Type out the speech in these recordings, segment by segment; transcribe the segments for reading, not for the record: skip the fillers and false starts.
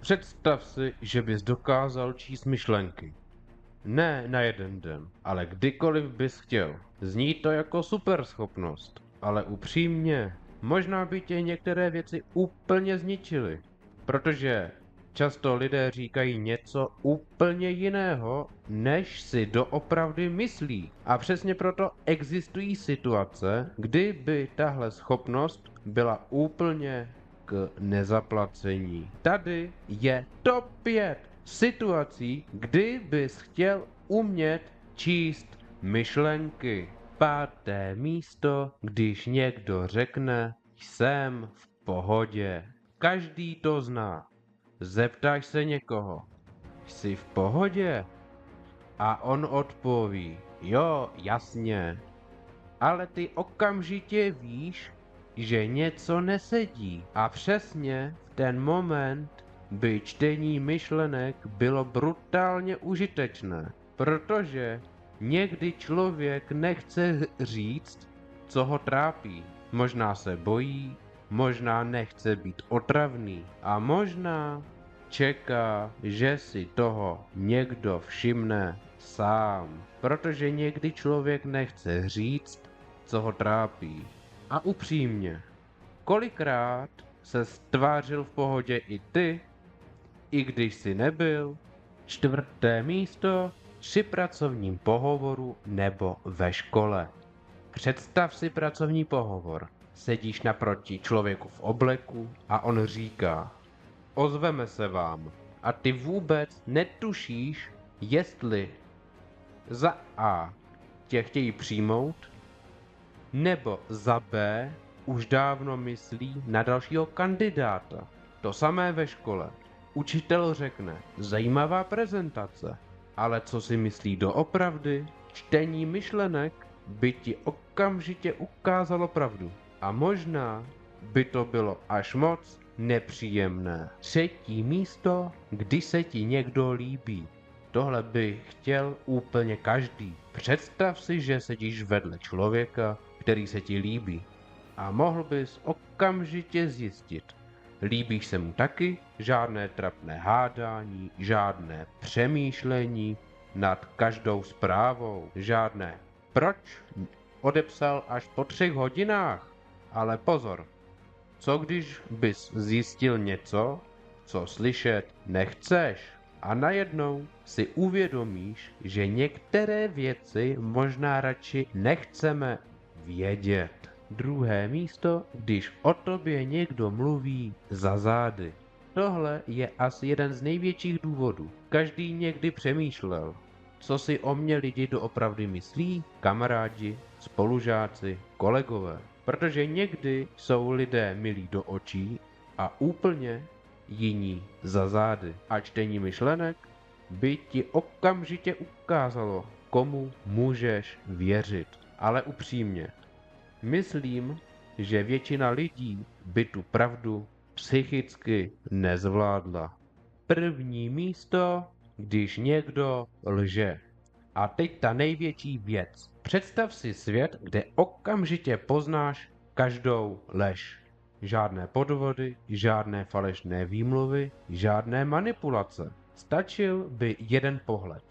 Představ si, že bys dokázal číst myšlenky. Ne na jeden den, ale kdykoliv bys chtěl. Zní to jako superschopnost, ale upřímně, možná by tě některé věci úplně zničily. Protože často lidé říkají něco úplně jiného, než si doopravdy myslí. A přesně proto existují situace, kdy by tahle schopnost byla úplně k nezaplacení. Tady je top 5 situací, kdy bys chtěl umět číst myšlenky. 5. místo, když někdo řekne, jsem v pohodě. Každý to zná. Zeptáš se někoho, jsi v pohodě? A on odpoví, jo, jasně. Ale ty okamžitě víš, že něco nesedí. A přesně v ten moment by čtení myšlenek bylo brutálně užitečné, protože někdy člověk nechce říct, co ho trápí. Možná se bojí, možná nechce být otravný a možná čeká, že si toho někdo všimne sám, protože někdy člověk nechce říct, co ho trápí. A upřímně, kolikrát se stvářil v pohodě i ty, i když jsi nebyl? 4. místo, při pracovním pohovoru nebo ve škole. Představ si pracovní pohovor. Sedíš naproti člověku v obleku a on říká, ozveme se vám. A ty vůbec netušíš, jestli za A tě chtějí přijmout, nebo za B už dávno myslí na dalšího kandidáta. To samé ve škole. Učitel řekne, zajímavá prezentace, ale co si myslí doopravdy? Čtení myšlenek by ti okamžitě ukázalo pravdu. A možná by to bylo až moc nepříjemné. 3. místo, když se ti někdo líbí. Tohle by chtěl úplně každý. Představ si, že sedíš vedle člověka, který se ti líbí. A mohl bys okamžitě zjistit, líbíš se mu taky? Žádné trapné hádání, žádné přemýšlení nad každou zprávou, žádné proč odepsal až po 3 hodinách. Ale pozor, co když bys zjistil něco, co slyšet nechceš? A najednou si uvědomíš, že některé věci možná radši nechceme vědět. 2. místo, když o tobě někdo mluví za zády. Tohle je asi jeden z největších důvodů. Každý někdy přemýšlel, co si o mě lidi doopravdy myslí, kamarádi, spolužáci, kolegové. Protože někdy jsou lidé milí do očí a úplně jiní za zády. A čtení myšlenek by ti okamžitě ukázalo, komu můžeš věřit. Ale upřímně, myslím, že většina lidí by tu pravdu psychicky nezvládla. 1. místo, když někdo lže. A teď ta největší věc. Představ si svět, kde okamžitě poznáš každou lež. Žádné podvody, žádné falešné výmluvy, žádné manipulace. Stačil by jeden pohled.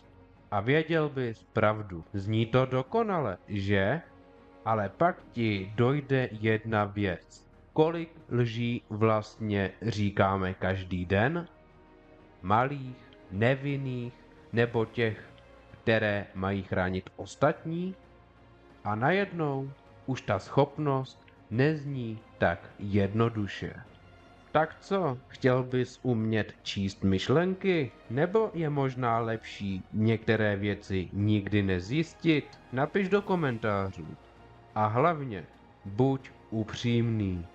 A věděl bys pravdu. Zní to dokonale, že? Ale pak ti dojde jedna věc. Kolik lží vlastně říkáme každý den? Malých, nevinných, nebo těch, které mají chránit ostatní? A najednou už ta schopnost nezní tak jednoduše. Tak co, chtěl bys umět číst myšlenky? Nebo je možná lepší některé věci nikdy nezjistit? Napiš do komentářů. A hlavně, buď upřímný.